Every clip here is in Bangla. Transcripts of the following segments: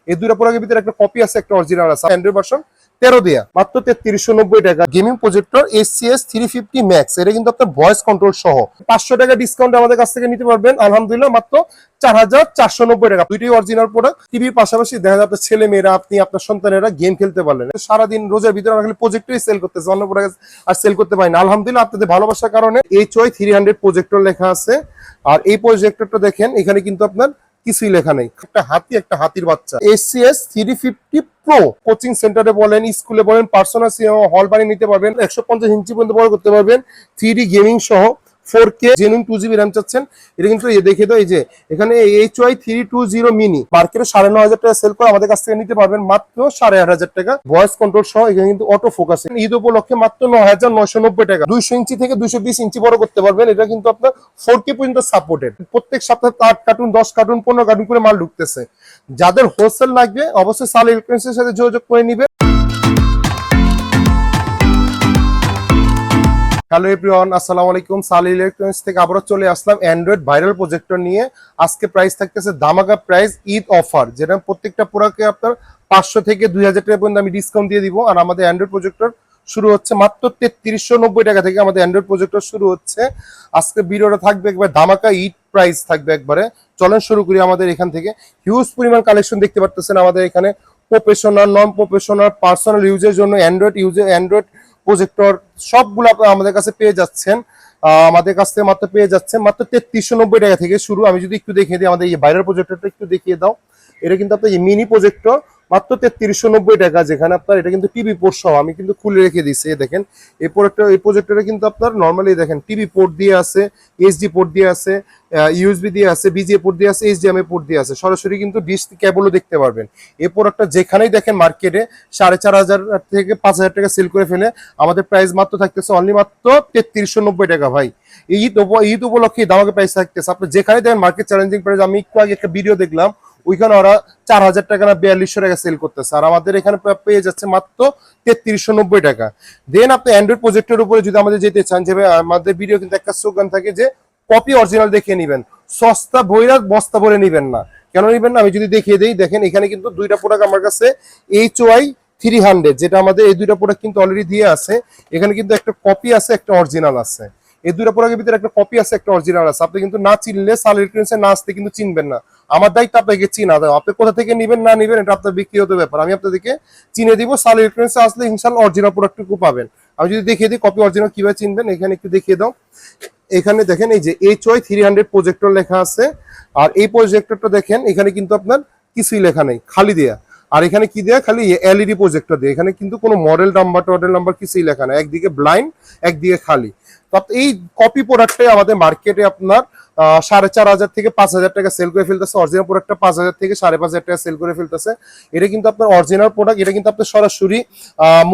এই দুইটা প্রোডাক্টের ভিতরে একটা কপি আছে, একটা অরিজিনাল আছে। অ্যান্ড্রয়েড ভার্সন 13 দেয়া, মাত্র 3390 টাকা। গেমিং প্রজেক্টর এসসিএস 350 ম্যাক্স, এটা কিন্তু আপনার ভয়েস কন্ট্রোল সহ 500 টাকা ডিসকাউন্ট আমাদের কাছ থেকে নিতে পারবেন আলহামদুলিল্লাহ, মাত্র 4490 টাকা। দুইটাই অরিজিনাল প্রোডাক্ট। টিভির পাশাপাশি দেখা যায় আপনার ছেলে মেয়েরা, আপনি আপনার সন্তানেরা গেম খেলতে পারলেন। সারাদিন রোজার ভিতরে আমরা খালি প্রজেক্টরই সেল করতেছে, অন্য প্রোডাক্ট আর সেল করতে পারি না। আলহামদুলিল্লাহ আপনাদের ভালোবাসার কারণে HY 300 প্রজেক্টর লেখা আছে। আর এই প্রজেক্টরটা দেখেন, এখানে কিন্তু আপনার কিছুই লেখা নেই, একটা হাতি, একটা হাতির বাচ্চা। এসসিএস 350 প্রো, কোচিং সেন্টারে বলেন, স্কুলে বলেন, পার্সোনাল হল বানিয়ে নিতে পারবেন। 150 ইঞ্চি পর্যন্ত বড় করতে পারবেন। 3D গেমিং সহ 4K জেনুইন 2GB র্যাম চাচ্ছেন, এটা কিন্তু দেখে দাও। এই যে এখানে HY 320 মিনি মার্কেটে 9500 টাকা সেল করে, আমাদের কাছ থেকে নিতে পারবেন মাত্র 8500 টাকা। ভয়েস কন্ট্রোল সহ, এখানে কিন্তু অটো ফোকাস। ঈদ উপলক্ষে মাত্র 9990 টাকা। 200 ইঞ্চি থেকে 220 ইঞ্চি বড় করতে পারবেন। এটা কিন্তু আপনার 4K পর্যন্ত সাপোর্টেড। প্রত্যেক সপ্তাহে 8 কার্টুন, 10 কার্টুন, 15 কার্টুন করে মাল ঢুকতেছে। যাদের হোলসেল লাগবে অবশ্যই সাল ইলেকট্রনিক্সের সাথে যোগাযোগ করে নিবে। হ্যালো এভরিওয়ান, আসসালামু আলাইকুম। সালি ইলেকট্রনিক্স থেকে আবারও চলে আসলাম অ্যান্ড্রয়েড ভাইরাল প্রজেক্টর নিয়ে। আজকে প্রাইস থাকতেছে ধামাকা প্রাইস, ঈদ অফার, যেটা প্রত্যেকটা প্রোডাক্টে আপনার 500 থেকে 2000 টাকা পর্যন্ত আমি ডিসকাউন্ট দিয়ে দিব। আর আমাদের অ্যান্ড্রয়েড প্রজেক্টর শুরু হচ্ছে মাত্র 3390 টাকা থেকে। আমাদের অ্যান্ড্রয়েড প্রজেক্টর শুরু হচ্ছে। আজকে ভিডিওটা থাকবে একবার ধামাকা ঈদ প্রাইস থাকবে একবারে। চলেন শুরু করি। আমাদের এখান থেকে হিউজ পরিমাণ কালেকশন দেখতে পারতেছেন আমাদের এখানে। প্রফেশনাল, নন প্রফেশনাল, পার্সোনাল ইউজের জন্য অ্যান্ড্রয়েড প্রজেক্টর সবগুলো আপনারা আমাদের কাছে পেয়ে যাচ্ছেন। আমাদের কাছ থেকে মাত্র পেয়ে যাচ্ছেন মাত্র 3390 টাকা থেকে শুরু। আমি যদি একটু দেখিয়ে দিই, আমাদের এই ভাইরাল প্রজেক্টরটা একটু দেখিয়ে দাও। এটা কিন্তু আপনার এই মিনি প্রজেক্টর, মাত্র 3390 টাকা। যেখানে আপনার এটা কিন্তু টিভি পোর্ট সহ, আমি কিন্তু খুলে রেখে দিচ্ছি। দেখেন এই প্রজেক্টরে কিন্তু আপনার নর্মালি দেখেন টিভি পোর্ট দিয়ে আছে, এইচডি পোর্ট দিয়ে আছে, ইউএসবি দিয়ে আছে, বিজিএ পোর্ট দিয়ে আছে, এইচডিএমআই পোর্ট দিয়ে আছে। সরাসরি কিন্তু ডিশ কেবলও দেখতে পারবেন। এই প্রোডাক্টটা যেখানেই দেখেন মার্কেটে 4500 থেকে 5000 টাকা সেল করে ফেলে, আমাদের প্রাইস মাত্র থাকতেছে অনলি মাত্র 3390 টাকা ভাই। ঈদ উপলক্ষে দামাকে প্রাইস থাকতেছে। আপনি যেখানে দেখেন মার্কেট চ্যালেঞ্জিং প্রাইস, আমি একটু আগে একটা ভিডিও দেখলাম, ওইখানে ওরা 4000 টাকা না 4200 টাকা সেল করতেছে। আর আমাদের এখানে পেয়ে যাচ্ছে মাত্র 3390 টাকা। দেন আপনি অ্যান্ড্রয়েড প্রজেক্টের উপরে যদি আমাদের যেতে চান, যে আমাদের ভিডিও কিন্তু একটা স্লোগান থাকে যে কপি অরিজিনাল দেখে নিবেন, সস্তা বইরা বস্তা ভরে নিবেন না। কেন নিবেন না আমি যদি দেখিয়ে দিই, দেখেন এখানে কিন্তু দুইটা প্রোডাক্ট আমার কাছে HY 300, যেটা আমাদের এই দুইটা প্রোডাক্ট কিন্তু অলরেডি দিয়ে আছে। এখানে কিন্তু একটা কপি আছে, একটা অরিজিনাল আছে। এই দুইটা প্রোডাক্টের ভিতরে একটা কপি আছে, একটা অরিজিনাল আছে। আপনি কিন্তু না চিনলে, সাল ইলেকট্রনিক্সে না আসতে কিন্তু চিনবেন না। আমার দায়িত্ব আপনাকে চিনা দাও। আপনি কোথা থেকে নিবেন না নিবেন এটা আপনার ব্যক্তিগত ব্যাপার। আমি আপনাদেরকে চিনে দিব। সাল ইলেকট্রনিক্সে আসলে ইনশাআল্লাহ অরিজিনাল প্রোডাক্টটুকু পাবেন। আমি যদি দেখিয়ে দিই কপি অরিজিনাল কিভাবে চিনবেন, এখানে একটু দেখিয়ে দাও। এখানে দেখেন এই যে HY 300 প্রজেক্টর লেখা আছে। আর এই প্রজেক্টরটা দেখেন, এখানে কিন্তু আপনার কিছুই লেখা নেই, খালি দেয়া। আর এখানে কি দেয়া, খালি এলইডি প্রজেক্টর দিয়ে। এখানে কিন্তু কোনো মডেল নাম্বার কিছুই লেখা নেই, একদিকে ব্লাইন্ড, একদিকে খালি। তো এই কপি প্রোডাক্টটাই আমাদের মার্কেটে আপনার 4500 থেকে 5000 টাকা সেল করে ফেলতেছে। অরিজিনাল প্রোডাক্টটা 5000 থেকে 5500 টাকা সেল করে ফেলতেছে। এটা কিন্তু আপনার অরিজিনাল প্রোডাক্ট। এটা কিন্তু আপনি সরাসরি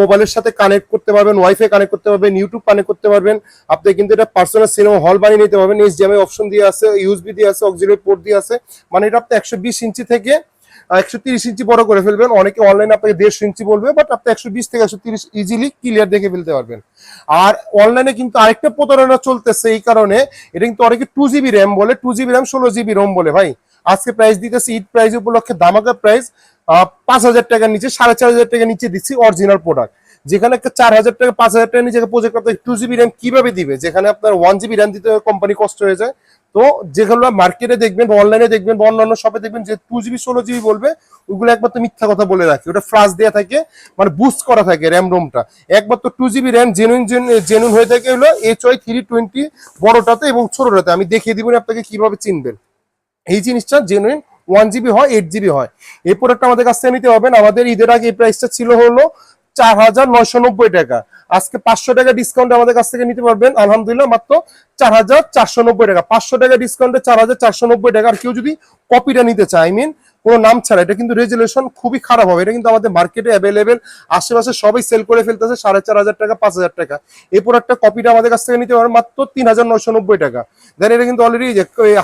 মোবাইলের সাথে কানেক্ট করতে পারবেন, ওয়াইফাই কানেক্ট করতে পারবেন, ইউটিউব কানেক্ট করতে পারবেন। আপনি কিন্তু এটা পার্সোনাল সিনেমা হল বানিয়ে নিতে পারবেন। এইচডিএমআই অপশন দিয়ে আছে, ইউএসবি দিয়ে আছে, অক্সিলারি পোর্ট দিয়ে আছে। মানে এটা আপনি 120 ইঞ্চি থেকে 130 ইঞ্চি বড় করে ফেলবেন। অনেকে অনলাইনে আপনাকে 150 ইঞ্চি বলবে, বাট আপনি 120 থেকে 130 ইজিলি ক্লিয়ার দেখে ফেলতে পারবেন। আর অনলাইনে কিন্তু আরেকটা প্রতারণা চলতেছে, এই কারণে এটা কিন্তু অনেকে 2GB র্যাম বলে, 2GB র্যাম 16GB রোম বলে। ভাই আজকে প্রাইস দিতেছি ঈদ প্রাইস উপলক্ষে ধামাকা প্রাইস, 5000 টাকার নিচে, 4500 টাকার নিচে দিচ্ছি অরিজিনাল প্রোডাক্ট। যেখানে একটা 4000 টাকা 5000 টাকা নিচে প্রজেক্ট আপনার 2GB র্যাম কিভাবে দিবে, যেখানে আপনার 1GB র্যাম দিতে কোম্পানি কষ্ট হয়ে যায়। তো যেগুলো মার্কেটে দেখবেন বা অনলাইনে দেখবেন বা অন্যান্য শপে দেখবেন যে 2GB 16GB বলবে, ওইগুলো একবার তো মিথ্যা কথা বলে রাখে। ওটা ফ্লাশ দেওয়া থাকে, মানে বুস্ট করা থাকে র্যাম রোমটা। একবার তো 2GB র্যাম জেনুইন হয়ে থাকে হলো HY 320 বড়টাতে এবং ছোটটাতে। আমি দেখিয়ে দিব আপনাকে কিভাবে চিনবেন। এই জিনিসটা জেনুইন 1GB হয়, 8GB হয়। এই প্রোডাক্টটা আমাদের কাছ থেকে নিতে হবে। আমাদের ঈদের আগে এই প্রাইসটা ছিল হলো 4990 টাকা। আজকে 500 টাকা ডিসকাউন্ট আমাদের কাছ থেকে নিতে পারবেন আলহামদুলিল্লাহ মাত্র 4490 টাকা। 500 টাকা ডিসকাউন্টে 4490 টাকা। আর কেউ যদি কপিটা নিতে চায়, আই মিন কোনো নাম ছাড়া, এটা কিন্তু রেজুলেশন খুবই খারাপ হবে। এটা কিন্তু আমাদের মার্কেটে অ্যাভেলেবেল, আশেপাশে সবাই সেল করে ফেলতেছে 4500 টাকা 5000 টাকা। এই প্রোডাক্টটা কপিটা আমাদের কাছ থেকে নিতে পারবেন মাত্র 3990 টাকা। দেখেন এটা কিন্তু অলরেডি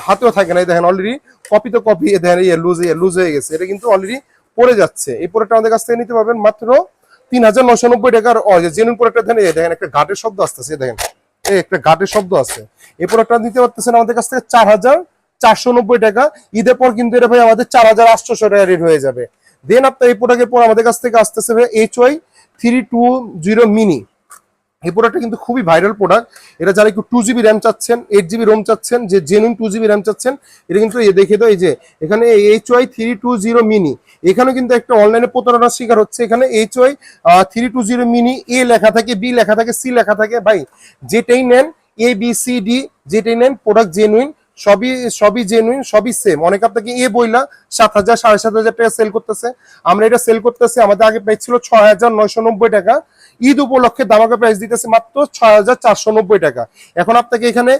হাতেও থাকে না, দেখেন অলরেডি কপি তো কপি, দেখেন লুজ হয়ে গেছে। এটা কিন্তু অলরেডি পড়ে যাচ্ছে। এই প্রোডাক্টটা আমাদের কাছ থেকে নিতে পারবেন মাত্র 3990 টাকার জেনুইন প্রোডাক্টটা। দেখেন একটা গাটের শব্দ আসতেছে, দেখেন একটা গাটের শব্দ আছে। এই প্রোডাক্টটা নিতে পারতেছেন আমাদের কাছ থেকে 4490 টাকা। ঈদের পর কিন্তু এটা ভাই আমাদের 4800 টাকা রেট হয়ে যাবে। দেন আপনার এই প্রোডাক্টের পর আমাদের কাছ থেকে আসতেছে HY320 মিনি। এই প্রোডাক্টটা কিন্তু খুবই ভাইরাল প্রোডাক্ট। এটা যারা একটু 2GB র্যাম চাচ্ছেন, 8GB রোম চাচ্ছেন, যে জেনুইন 2GB র্যাম চাচ্ছেন, এটা কিন্তু দেখিয়ে দাও। এই যে এখানে HY320 মিনি, এখানে কিন্তু একটা অনলাইনে প্রতারণার শিকার হচ্ছে। এখানে HY320 মিনি এ লেখা থাকে, বি লেখা থাকে, সি লেখা থাকে। ভাই যেটাই নেন, ABCD যেটাই নেন, প্রোডাক্ট জেনুইন, সবই জেনুইন, সবই সেম। অনেকে আপনাকে এ বইলা 7,000 7,500 টাকা সেল করতেছে, আমরা এটা সেল করতেছি, আমাদের আগে প্রাইস ছিল 6,990 টাকা, ঈদ উপলক্ষে দামাকা প্রাইস দিতেছে মাত্র 6,490 টাকা। এখন আপনাকে এখানে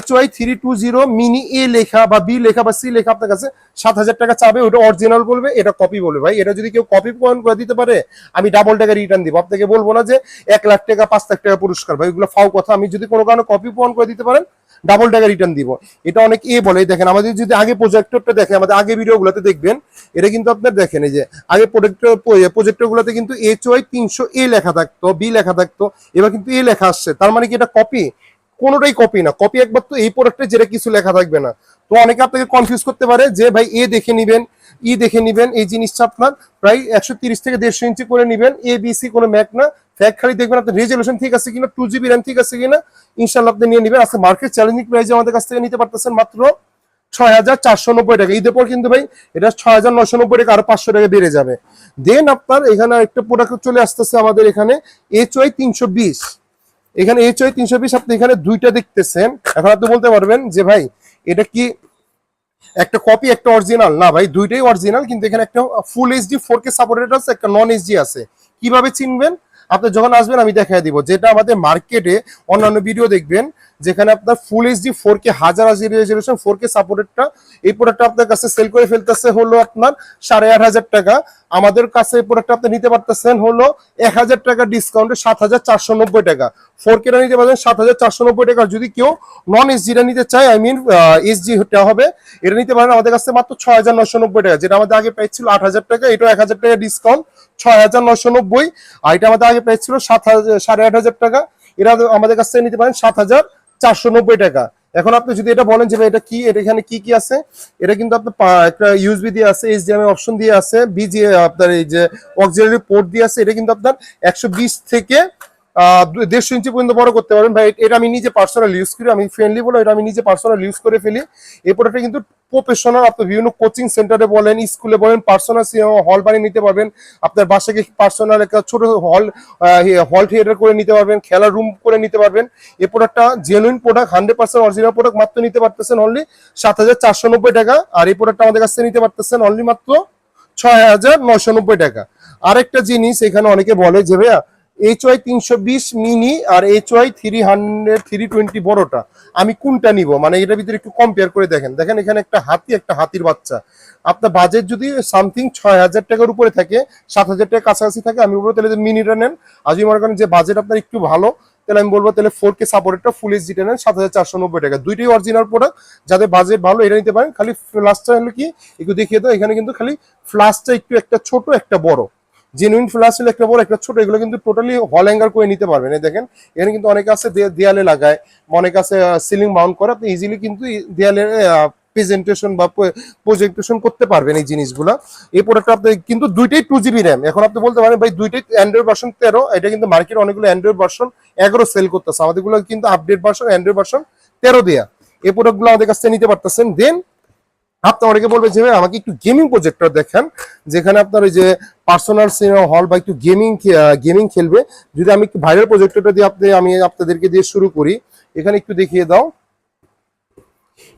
HY320 মিনি এ লেখা বা বি লেখা বা সি লেখা আপনার কাছে 7,000 টাকা চাবে, ওটা অরিজিনাল বলবে, এটা কপি বলবে। ভাই এটা যদি কেউ কপি করে দিতে পারে, আমি ডাবল টাকা রিটার্ন দিব। আপনাকে বলবো না যে 1 লাখ টাকা 5 লাখ টাকা পুরস্কার, ভাই এগুলো ফাও কথা। আমি যদি কোনো কারণে কপি করে দিতে পারেন, ডাবল টাকা রিটার্ন দিব। এটা অনেক বলে। দেখেন আমাদের যদি আগে প্রজেক্টরটা দেখেন, আমাদের আগে ভিডিওগুলোতে দেখবেন, এটা কিন্তু আপনার দেখেন এই যে আগে প্রজেক্টরগুলোতে কিন্তু HY300 লেখা থাকতো, বি লেখা থাকতো, এবার কিন্তু এ লেখা আসছে। তার মানে কি এটা কপি? কোনোটাই কপি না। কপি একবার তো এই প্রোডাক্টে যেটা কিছু লেখা থাকবে না। তো অনেকে আপনাকে কনফিউজ করতে পারে যে ভাই এ দেখে নিবেন, ই দেখে নিবেন, এই জিনিসটা আপনার প্রায় 130 থেকে 150 ইঞ্চি করে নিবেন। ABC কোনো ম্যাক না, ফ্যাক্ট খালি দেখবেন আপনার রেজলিউশন ঠিক আছে কিনা, 2GB র্যাম ঠিক আছে কিনা, ইনশাআল্লাহ আপনি নিয়ে নেবেন। আজকে মার্কেট চ্যালেঞ্জিং প্রাইসে আমাদের কাছ থেকে নিতে পারতেছেন মাত্র 6,490 টাকা। ঈদের পর কিন্তু ভাই এটা 6,990 টাকা, আরো 500 টাকা বেড়ে যাবে। দেন আপনার এখানে একটা প্রোডাক্ট চলে আসতেছে আমাদের এখানে HY320। এখানে HY320 আপনি এখানে দুইটা দেখতেছেন। এখন আপনি বলতে পারবেন যে ভাই এটা কি একটা কপি একটা অরিজিনাল? না ভাই, দুইটাই অরিজিনাল, কিন্তু এখানে একটা ফুল HD 4K সাপোর্টেড আছে, একটা নন HD আছে। কিভাবে চিনবেন? আপনি যখন আসবেন আমি দেখাই দিব। যেটা আমাদের মার্কেটে অন্যান্য ভিডিও দেখবেন যেখানে আপনার ফুল HD 4K 1080 রেজলিউশন 4K সাপোর্টেডটা, এই প্রোডাক্টটা আপনার কাছে সেল করে ফেলতেছে হলো আপনার 8,500 টাকা। আমাদের কাছে এই প্রোডাক্টটা আপনি নিতে পারতেছেন হলো 1,000 টাকা ডিসকাউন্টে 7,490 টাকা। 4K টা নিতে পারবেন 7,490 টাকা। যদি কেউ নন HDটা নিতে চায়, আই মিন HDটা হবে, এটা নিতে পারেন আমাদের কাছে মাত্র 6,990 টাকা। যেটা আমাদের আগে প্রাইস ছিল 8,000 টাকা, এটা 1,000 টাকা ডিসকাউন্ট 6,990। আর এটা আমাদের আগে প্রাইস ছিল 8,500 টাকা, এটা আমাদের কাছ থেকে নিতে পারেন 7,490 টাকা। এখন আপনি যদি এটা বলেন যে ভাই এটা কি, এটা এখানে কি কি আছে, এটা কিন্তু আপনার একটা USB দিয়ে আছে, HDMI অপশন দিয়ে আছে, BGA আপনার এই যে অক্সিলারি পোর্ট দিয়ে আছে। এটা কিন্তু আপনার 120 থেকে 150 ইঞ্চি পর্যন্ত বড় করতে পারবেন। ভাই এটা আমি নিজে পার্সোনাল ইউজ করি, আমি ফ্রেন্ডলি বলে এটা আমি নিজে পার্সোনাল ইউজ করে ফেলি। এই প্রোডাক্টটা কিন্তু প্রফেশনাল, আপনি বিভিন্ন কোচিং সেন্টারে বলেন, স্কুলে বলেন, পার্সোনাল হল বানিয়ে নিতে পারবেন। আপনার বাসাকে পার্সোনাল একটা ছোট হল থিয়েটার করে নিতে পারবেন, খেলার রুম করে নিতে পারবেন। এই প্রোডাক্টটা জেনুইন প্রোডাক্ট, 100% অরিজিনাল প্রোডাক্ট, মাত্র নিতে পারতেছেন অনলি 7,490 টাকা। আর এই প্রোডাক্টটা আমাদের কাছ থেকে নিতে পারতেছেন অনলি মাত্র 6,990 টাকা। আরেকটা জিনিস এখানে অনেকে বলে যে ভাইয়া HY320 মিনি আর HY320 বড়টা আমি কোনটা নিব, মানে এটার ভিতরে একটু কম্পেয়ার করে দেখেন। দেখেন এখানে একটা হাতি, একটা হাতির বাচ্চা। আপনার বাজেট যদি সামথিং 6,000 টাকার উপরে থাকে, 7,000 টাকা কাছাকাছি থাকে, আমি বলবো তাহলে মিনিটা নেন। আর যদি মনে করেন যে বাজেট আপনার একটু ভালো, তাহলে আমি বলবো তাহলে 4K সাপোর্টেডটা ফুল HDটা নেন 7,490 টাকা। দুইটাই অরিজিনাল প্রোডাক্ট, যাদের বাজেট ভালো এটা নিতে পারেন। খালি ফ্ল্যাশটা হলো কি একটু দেখিয়ে দাও, এখানে কিন্তু খালি ফ্ল্যাশটা একটু একটা ছোট একটা বড়, জেনুইন ফ্ল্যাশ হলে একটা বড় একটা ছোট, এগুলো কিন্তু টোটালি হল হ্যাঙ্গার করে নিতে পারবেন। এই দেখেন এখানে কিন্তু অনেকে আছে দেয়ালে লাগায়, অনেকে আছে সিলিং মাউন্ট করে, আপনি ইজিলি কিন্তু দেয়ালে প্রেজেন্টেশন বা প্রজেন্টেশন করতে পারবেন এই জিনিসগুলো। এই প্রোডাক্টটা আপনি কিন্তু দুইটাই 2GB র্যাম। এখন আপনি বলতে পারেন ভাই দুইটাই অ্যান্ড্রয়েড ভার্সন 13, এটা কিন্তু মার্কেটে অনেকগুলো অ্যান্ড্রয়েড ভার্সন 11 সেল করতেছে, আমাদেরগুলো কিন্তু আপডেট ভার্সন অ্যান্ড্রয়েড ভার্সন 13 দেয়া। এই প্রোডাক্টগুলো আমাদের কাছ থেকে নিতে পারতেছেন। দেন আপনি অনেকে বলবে যে আমাকে একটু গেমিং প্রজেক্টর দেখেন, যেখানে আপনার ওই যে পার্সোনাল সিনেমা হল বা একটু গেমিং খেলবে। যদি আমি একটু ভাইরাল প্রজেক্টরটা দিয়ে আমি আপনাদেরকে দিয়ে শুরু করি, এখানে একটু দেখিয়ে দাও।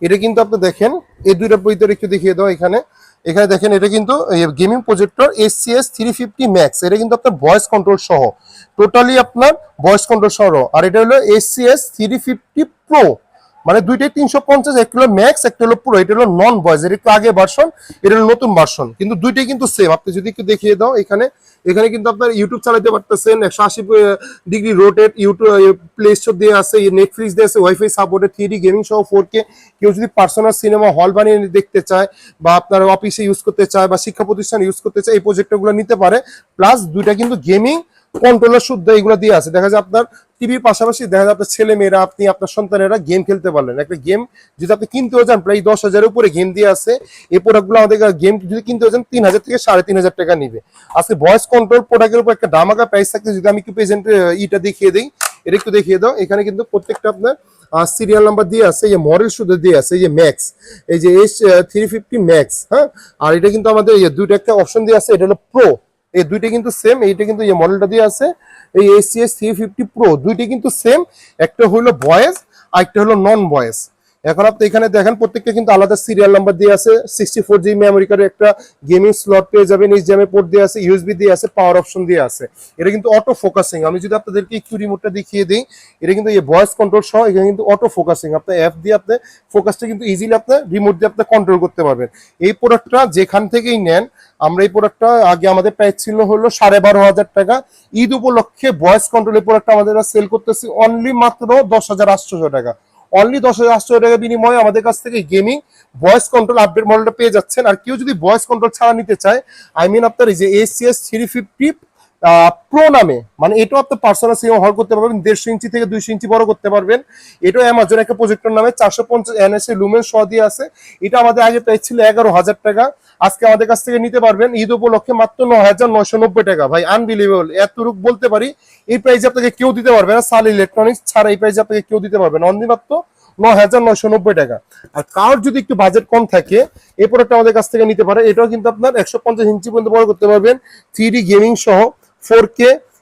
এটা কিন্তু আপনি দেখেন এই দুইটার ভিতরে একটু দেখিয়ে দাও। এখানে দেখেন এটা কিন্তু গেমিং প্রজেক্টর SCS 350 ম্যাক্স। এটা কিন্তু আপনার ভয়েস কন্ট্রোল সহ, টোটালি আপনার ভয়েস কন্ট্রোল সহ। আর এটা হলো SCS 350 প্রো, মানে দুইটাই 350, একটা হলো ম্যাক্স একটা হলো প্রো। এটা হলো নন ভয়েস, এটা একটু আগে ভার্সন, এটা হলো নতুন ভার্সন, কিন্তু দুইটাই কিন্তু সেম। আপনি যদি একটু দেখিয়ে দাও, এখানে কিন্তু আপনার ইউটিউব চালাতে পারতেছেন, 180 degree rotate, YouTube play store দিয়ে আছে, নেটফ্লিক্স দিয়ে আছে, ওয়াইফাই সাপোর্টেড, 3D গেমিং সহ 4K। কেউ যদি পার্সোনাল সিনেমা হল বানিয়ে দেখতে চায় বা আপনার অফিসে ইউজ করতে চায় বা শিক্ষা প্রতিষ্ঠান ইউজ করতে চায়, এই প্রজেক্টরগুলো নিতে পারে। প্লাস দুইটা কিন্তু গেমিং কন্ট্রোলার শুদ্ধ এগুলো দিয়ে আছে। দেখা যায় আপনার টিভির পাশাপাশি দেখা যায় আপনার ছেলে মেয়েরা, আপনি আপনার সন্তানেরা গেম খেলতে পারলেন। একটা গেম যদি আপনি কিনতেও যান প্রায় 10,000-এর উপরে গেম দিয়ে আছে। এই প্রোডাক্টগুলো আমাদের গেম যদি কিনতেও যান 3,000 থেকে 3,500 টাকা নিবে। আজকে ভয়েস কন্ট্রোল প্রোডাক্টের উপর একটা ধামাকা প্রাইস থাকতে, যদি আমি একটু প্রেজেন্ট ইটা দেখিয়ে দিই, এটা একটু দেখিয়ে দাও। এখানে কিন্তু প্রত্যেকটা আপনার সিরিয়াল নাম্বার দিয়ে আছে, এই যে মডেল শুধু দিয়ে আছে, এই যে ম্যাক্স, এই যে H350 ম্যাক্স, হ্যাঁ। আর এটা কিন্তু আমাদের এই দুইটা একটা অপশন দিয়ে আছে, এটা হলো প্রো। এই দুইটা কিন্তু সেম, এইটা কিন্তু এই মডেলটা দিয়ে আছে এই HCS350 প্রো, দুইটা কিন্তু সেম। একটা হলো ভয়েস আর একটা হলো নন ভয়েস। এখন আপনি এখানে দেখেন প্রত্যেকটা কিন্তু আলাদা সিরিয়াল নাম্বার দিয়ে আছে। 64 GB মেমোরি কার্ডের একটা গেমিং স্লট পেয়ে যাবেন, HDMI পোর্ট দিয়ে আছে, ইউএসবি দিয়ে আছে, পাওয়ার অপশন দিয়ে আছে। এটা কিন্তু অটো ফোকাসিং। আমি যদি আপনাদেরকে একটু রিমোটটা দেখিয়ে দিই, এটা কিন্তু এই ভয়েস কন্ট্রোল সহ এখানে কিন্তু অটো ফোকাসিং। আপনার অ্যাপ দিয়ে আপনি ফোকাসটা কিন্তু ইজিলি আপনার রিমোট দিয়ে আপনি কন্ট্রোল করতে পারবেন। এই প্রোডাক্টটা যেখান থেকেই নেন, আমরা এই প্রোডাক্টটা আগে আমাদের প্রাইস ছিল হলো 12,500 টাকা। ঈদ উপলক্ষে ভয়েস কন্ট্রোল এই প্রোডাক্টটা আমাদের সেল করতেছি অনলি মাত্র 10,800 টাকা। অনলি 10,800 টাকা বিনিময়ে আমাদের কাছ থেকে গেমিং ভয়েস কন্ট্রোল আপডেট মডেলটা পেয়ে যাচ্ছেন। আর কেউ যদি ভয়েস কন্ট্রোল ছাড়া নিতে চায়, আই মিন আপনার এই যে HCS350 প্রো নামে, মানে এটাও আপনি পার্সোনাল সিম হল করতে পারবেন, 1.5 ইঞ্চি থেকে 200 ইঞ্চি বড় করতে পারবেন। এটাও অ্যামাজন একটা প্রজেক্টর নামে 450 NSA লুমেন সহ দিয়ে আছে। এটা আমাদের আগে প্রাইস ছিল 11,000 টাকা। আজকে আমাদের কাছ থেকে নিতে পারবেন ঈদ উপলক্ষে মাত্র 9,990 টাকা। ভাই আনবিলিভেবল, এতটুক বলতে পারি। এই প্রাইসে আপনাকে কেউ দিতে পারবে না, সাল ইলেকট্রনিক্স ছাড়া এই প্রাইসে আপনাকে কেউ দিতে পারবে না, অনলি মাত্র 9,990 টাকা। আর কার যদি একটু বাজেট কম থাকে, এই প্রোডাক্টটা আমাদের কাছ থেকে নিতে পারে। এটাও কিন্তু আপনার 150 ইঞ্চি পর্যন্ত বড় করতে পারবেন, 3D গেমিং সহ 4K।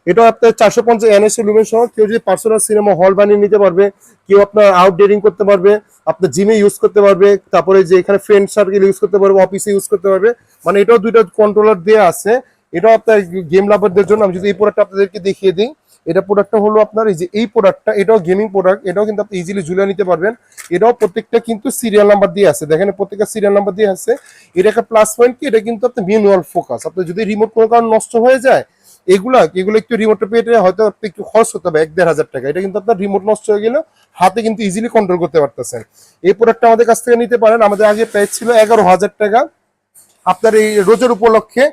এটাও আপনার 450 NSA লুমেন সহ। কেউ যদি পার্সোনাল সিনেমা হল বানিয়ে নিতে পারবে, কেউ আপনার আউটডোরিং করতে পারবে, আপনার জিমে ইউজ করতে পারবে, তারপরে যে এখানে ফ্রেন্ড সার্কেল ইউজ করতে পারবে, অফিসে ইউজ করতে পারবে। মানে এটাও দুইটা কন্ট্রোলার দেওয়া আছে। এটাও আপনার গেম লাভারদের জন্য। আমি যদি এই প্রোডাক্টটা আপনাদেরকে দেখিয়ে দিই, এটা প্রোডাক্টটা হলো আপনার এই যে এই প্রোডাক্টটা, এটাও গেমিং প্রোডাক্ট। এটাও কিন্তু আপনি ইজিলি ঝুলিয়ে নিতে পারবেন। এটাও প্রত্যেকটা কিন্তু সিরিয়াল নাম্বার দিয়ে আছে, দেখেন প্রত্যেকটা সিরিয়াল নাম্বার দিয়ে আছে। এটা একটা প্লাস পয়েন্ট কি, এটা কিন্তু আপনি ম্যানুয়াল ফোকাস। আপনি যদি রিমোট কোনো কারণে নষ্ট হয়ে যায়, এগুলো একটু রিমোটটা পেয়ে হয়তো আপনি একটু খরচ হতে হবে 1-1,500 টাকা। এটা কিন্তু আপনার রিমোট নষ্ট হয়ে গেলে হাতে কিন্তু ইজিলি কন্ট্রোল করতে পারতেছেন। এই প্রোডাক্টটা আমাদের কাছ থেকে নিতে পারেন। আমাদের আগে প্রাইস ছিল 11,000 টাকা। আপনার এই রোজের উপলক্ষে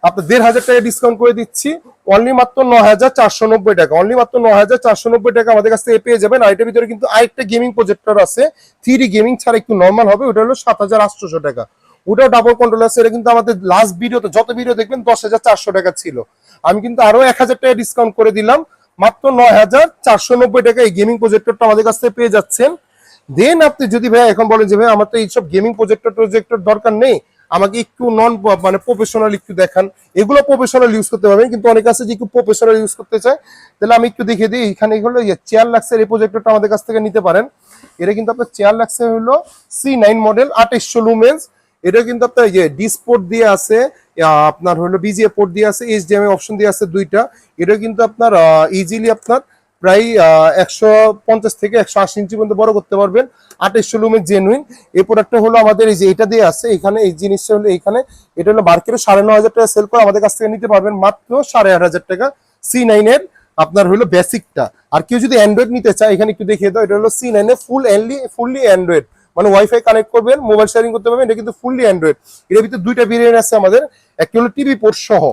আপনার 1,500 টাকা ডিসকাউন্ট করে দিচ্ছি, অনলি মাত্র 9,490 টাকা। অনলি মাত্র 9,490 টাকা আমাদের কাছ থেকে পেয়ে যাবেন। আর এটার ভিতরে কিন্তু আরেকটা গেমিং প্রজেক্টর আছে, 3D গেমিং ছাড়া একটু নর্মাল হবে, ওটা হলো 7,800 টাকা। ওটাও ডাবল কন্ট্রোল আছে। এটা কিন্তু আমাদের লাস্ট ভিডিওতে যত ভিডিও দেখবেন 10,400 টাকা ছিল। আমি কিন্তু আরো 1,000 টাকা ডিসকাউন্ট করে দিলাম, মাত্র 9,490 টাকা এই গেমিং প্রজেক্টরটা আমাদের কাছ থেকে পেয়ে যাচ্ছেন। দেন আপনি যদি ভাই এখন বলেন যে ভাই আমার তো এইসব গেমিং প্রজেক্টর দরকার নেই, আমাকে একটু নন মানে প্রফেশনাল একটু দেখান, এগুলো প্রফেশনাল ইউজ করতে পারবেন। কিন্তু অনেক আছে যে একটু প্রফেশনাল ইউজ করতে চায়, তাহলে আমি একটু দেখিয়ে দিই। এখানে হলো চেয়ার লাক্সের এই প্রজেক্টরটা আমাদের কাছ থেকে নিতে পারেন। এটা কিন্তু আপনার চেয়ার লাক্সের হলো C9 মডেল 2800 লুমেন্স। এটা কিন্তু আপনার ডিসপোর্ট দিয়ে আছে, আপনার হলো বিজিএ পোর্ট দিয়ে আছে, HDMI অপশন দিয়ে আছে দুইটা। এটা কিন্তু আপনার ইজিলি আপনার প্রায় 150 থেকে 180 ইঞ্চি পর্যন্ত বড় করতে পারবেন। 2800 লুমের জেনুইন এই প্রোডাক্টটা হলো আমাদের এই যে এটা দিয়ে আছে এখানে, এই জিনিসটা হলো এখানে। এটা হলো মার্কেটে 9,500 টাকা সেল করে, আমাদের কাছ থেকে নিতে পারবেন মাত্র 8,500 টাকা। C9 এর আপনার হলো বেসিকটা। আর কেউ যদি অ্যান্ড্রয়েড নিতে চায়, এখানে একটু দেখিয়ে দাও, এটা হলো C9 এর ফুললি অ্যান্ড্রয়েড, মানে ওয়াইফাই কানেক্ট করবেন, মোবাইল শেয়ারিং করতে পারবেন। এটা কিন্তু ফুললি অ্যান্ড্রয়েড। এর ভিতরে দুইটা ভেরিয়েন্ট আছে আমাদের, একটা হলো টিভি পোর্ট সহ।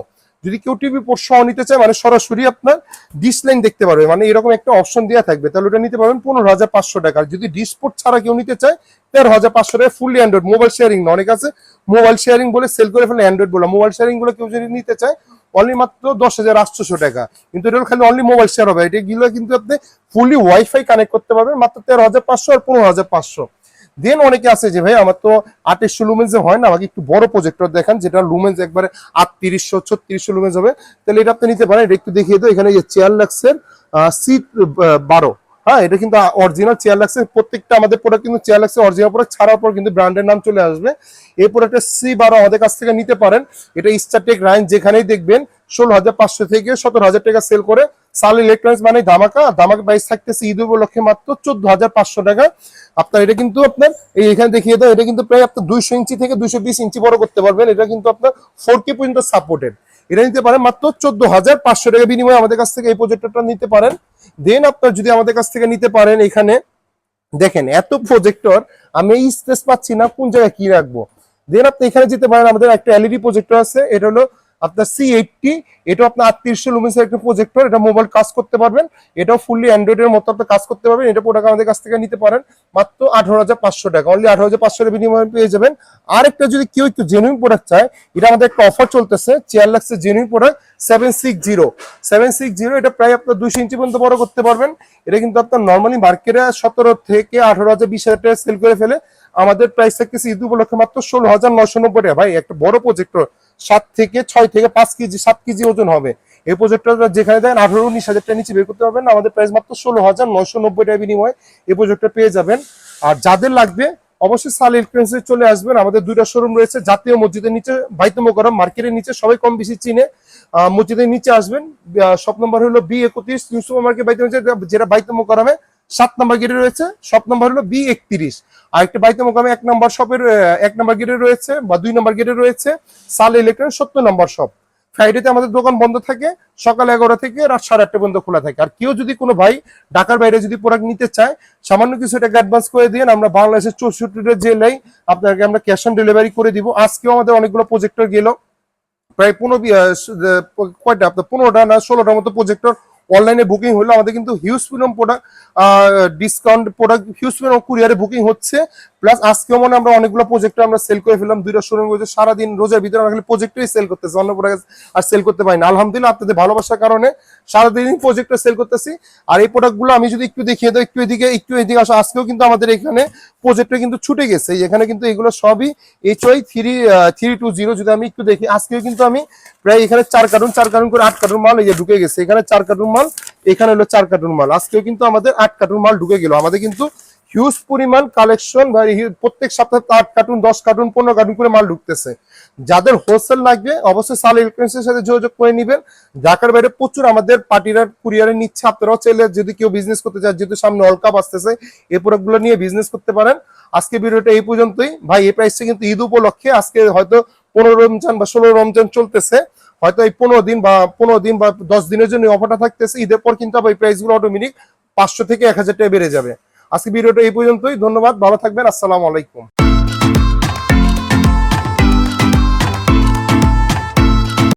যদি কেউ টিভি পোর্ট সহ নিতে চায়, মানে সরাসরি আপনার ডিশ লাইন দেখতে পারবে, মানে এরকম একটা অপশন দেওয়া থাকবে, তাহলে ওটা নিতে পারবেন 15,500 টাকা। যদি ডিশ পোর্ট ছাড়া কেউ নিতে চায় 13,500 টাকা, ফুললি অ্যান্ড্রয়েড, মোবাইল শেয়ারিং না। অনেক আছে মোবাইল শেয়ারিং বলে সেল করে ফেলে অ্যান্ড্রয়েড বলে। মোবাইল শেয়ারিং গুলো কেউ যদি নিতে চায় অনলি মাত্র 10,800 টাকা। কিন্তু এটা খালি অনলি মোবাইল শেয়ার হবে, এটা গুলো কিন্তু আপনি ফুললি ওয়াইফাই কানেক্ট করতে পারবেন মাত্র 13,500 আর 15,500। দেন অনেকে আছে যে ভাই আমার তো 2800 লুমেন্স হয় না, আমাকে একটু বড় প্রজেক্টর দেখান যেটা লুমেন্স একবারে 3800 3600 লুমেন্স হবে, তাহলে এটা আপনি নিতে পারেন। এটা একটু দেখিয়ে দাও। এখানে যে চেয়ার লাক্সের C12, হ্যাঁ, এটা কিন্তু অরিজিনাল চেয়ার লাক্সের। প্রত্যেকটা আমাদের প্রোডাক্ট কিন্তু চেয়ার লাক্সের অরিজিনাল প্রোডাক্ট ছাড়ার পর কিন্তু ব্র্যান্ডের নাম চলে আসবে। এই প্রোডাক্টের C12 আমাদের কাছ থেকে নিতে পারেন। এটা স্টারটেক রাইন যেখানেই দেখবেন 16,500 থেকে 17,000 টাকা সেল করে। সাল ইলেকট্রনিক্স মানে ধামাকা প্রাইস থাকতেছে ঈদ উপলক্ষে মাত্র 14,500 টাকা। আপনার এটা কিন্তু আপনার এখানে দেখিয়ে দাও, এটা কিন্তু প্রায় আপনার 200 ইঞ্চি থেকে 220 ইঞ্চি বড় করতে পারবেন। এটা কিন্তু আপনার 4K পর্যন্ত সাপোর্টেড। এটা নিতে পারেন মাত্র 14,500 টাকা বিনিময়ে আমাদের কাছ থেকে এই প্রজেক্টরটা নিতে পারেন। দেন আপনার যদি আমাদের কাছ থেকে নিতে পারেন, এখানে দেখেন এত প্রজেক্টর, আমি এই স্পেস পাচ্ছি না কোন জায়গায় কি রাখবো। দেন আপনি এখানে যেতে পারেন, আমাদের একটা এলইডি প্রজেক্টর আছে, এটা হলো আপনার C80, এটা আপনার 3800 লুমেন্সের একটা প্রজেক্টর, এটা মোবাইল কাজ করতে পারবেন, এটাও ফুললি অ্যান্ড্রয়েডের মতো আপনি কাজ করতে পারবেন। এটা প্রোডাক্ট আমাদের কাছ থেকে নিতে পারেন মাত্র 18,500 টাকা, অনলি 18,500 এর বিনিময়ে পেয়ে যাবেন। আর একটা যদি কেউ একটু জেনুইন প্রোডাক্ট চায়, এটা আমাদের একটা অফার চলতেছে, চেয়ারলাক্সের জেনুইন প্রোডাক্ট 760, এটা প্রায় আপনার 200 ইঞ্চি পর্যন্ত বড় করতে পারবেন। এটা কিন্তু আপনার নর্মালি মার্কেটে 17 থেকে 18,000 20,000 টাকা সেল করে ফেলে, আমাদের প্রাইস থাকতেছে ঈদ উপলক্ষে মাত্র 16,990 টাকা। ভাই একটা বড় প্রজেক্টর 6 থেকে 5 কেজি 7 কেজি ওজন হবে, এই প্রজেক্টর যেখানে দেন 18-19,000 টাকা নিচে বের করতে পারবেন না, আমাদের প্রাইস মাত্র 16,990 টাকা বিনিময়ে এই প্রজেক্টর পেয়ে যাবেন। আর যাদের লাগবে অবশ্যই সাল ইলেকট্রনিক্সে চলে আসবেন, আমাদের দুইটা শোরুম রয়েছে, জাতীয় মসজিদের নিচে বাইতুল মোকাররম, মার্কেটের নিচে সবাই কম বেশি চিনে, মসজিদের নিচে আসবেন। শপ নম্বর হলো B31 নিউ সুপার মার্কেট বাইতুল, যেটা বাইতুল মোকাররমে 7 নম্বর গেটে রয়েছে। শপ নম্বর হলো B31। আর একটা বাইতুল মোকাররমে 1 নম্বর শপের 1 নম্বর গেটে রয়েছে বা 2 নম্বর গেটে রয়েছে সাল ইলেকট্রনিক্স 70 নম্বর শপ। ফ্রাইডেতে আমাদের দোকান বন্ধ থাকে, সকাল 11টা থেকে রাত 8:30 পর্যন্ত খোলা থাকে। আর কেউ যদি কোনো ভাই ঢাকার বাইরে যদি প্রোডাক্ট নিতে চায়, সামান্য কিছু টাকা অ্যাডভান্স করে দিয়ে আমরা বাংলাদেশের 64টা জেলায় আপনাকে আমরা ক্যাশ অন ডেলিভারি করে দিব। আজকেও আমাদের অনেকগুলো প্রজেক্টর গেল, প্রায় 15টা না 16টার মতো প্রজেক্টর অনলাইনে বুকিং হলো। আমাদের কিন্তু হিউজ পরিমাণ প্রোডাক্ট ডিসকাউন্ট প্রোডাক্ট হিউজ পরিমাণ কুরিয়ারে বুকিং হচ্ছে। প্লাস আজকেও মানে আমরা অনেকগুলো প্রজেক্টর আমরা সেল করে ফেললাম, দুইটা শোরুম রয়েছে। সারাদিন রোজার ভিতরে আমরা খালি প্রজেক্টই সেল করতেছি, অন্য প্রোডাক্ট আর সেল করতে পারি না। আলহামদুলিল্লাহ আপনাদের ভালোবাসার কারণে সারাদিন প্রজেক্টর সেল করতেছি। আর এই প্রোডাক্টগুলো আমি যদি একটু দেখিয়ে দাও, একটু এদিকে আসো। আজকেও কিন্তু আমাদের এখানে প্রজেক্টর কিন্তু ছুটে গেছে, এখানে কিন্তু এগুলো সবই HY 320। যদি আমি একটু দেখি, আজকেও কিন্তু আমি প্রায় এখানে 4 কার্টুন করে 8 কার্টুন মাল এই যে ঢুকে গেছে। এখানে 4 কার্টুন মাল, এখানে হলো 4 কার্টুন মাল। আজকেও কিন্তু আমাদের 8 কার্টুন মাল ঢুকে গেল। আমাদের কিন্তু হিউজ পরিমাণ কালেকশন, প্রত্যেক সপ্তাহে 8 কার্টুন 10 কার্টুন 15 কার্টুন করে মাল ঢুকতেছে। যাদের হোলসেল লাগবে অবশ্যই সাল ইলেকট্রনিক্সের সাথে যোগাযোগ করে নেবেন। ঢাকার বাইরে প্রচুর আমাদের পার্টিরা কুরিয়ারে নিচ্ছে, আপনারাও চাইলে যদি কেউ বিজনেস করতে চায়, যেহেতু সামনে ওয়ার্ল্ড কাপ আসতেছে, এই প্রোডাক্টগুলো নিয়ে বিজনেস করতে পারেন। আজকে ভিডিওটা এই পর্যন্তই ভাই। এই প্রাইসটা কিন্তু ঈদ উপলক্ষে, আজকে হয়তো 15 রমজান বা 16 রমজান চলতেছে, হয়তো এই 15 দিন বা 10 দিনের জন্য অফারটা থাকতেছে। ঈদের পর কিন্তু আবার এই প্রাইসগুলো অটোমেটিক 500 থেকে 1000 টাকা বেড়ে যাবে। আজকে ভিডিওটা এই পর্যন্তই, ধন্যবাদ, ভালো থাকবেন, আসসালামু আলাইকুম।